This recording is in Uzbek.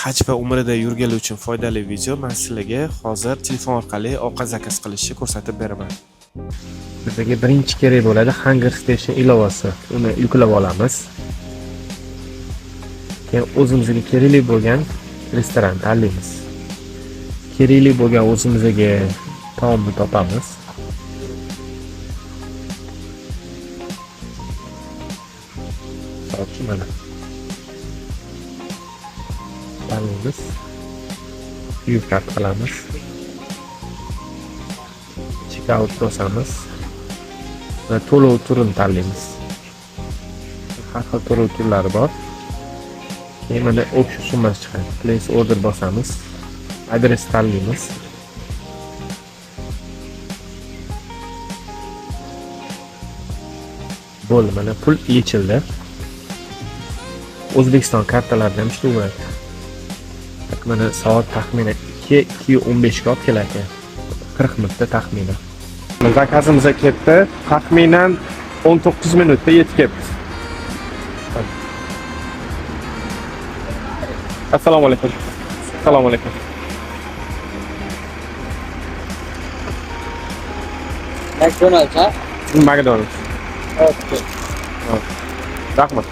Haj va umrada yurganlar uchun foydali video. Men sizlarga hozir telefon orqali ovqat zakaz qilishni ko'rsatib beraman. Bizga birinchi kerak bo'ladi Hunger Station ilovasi. Uni yuklab olamiz. Keyin o'zimizga kerakli bo'lgan restoran tanlaymiz. Kerakli bo'lgan o'zimizga taomni topamiz. So'ng mana tanlaymiz. Yuklat qilamiz. Checkout bosamiz. Va to'lov turini tanlaymiz. Har xil to'lov turlari bor. Keyin mana o'sha summasi chiqadi. Place order bosamiz. Adres tanlaymiz. Bo'ldi, mana pul yechildi. O'zbekiston kartalaridan ham ishlayapti. Mana soat taxminan 2:15 ga olib keladi. 40 minutda taxminan. Zakazimiz ketdi. Taxminan 19 minutda yetib keldi. Assalomu alaykum. Assalomu alaykum. McDonald's, ha? McDonald's. Okay. Rahmat.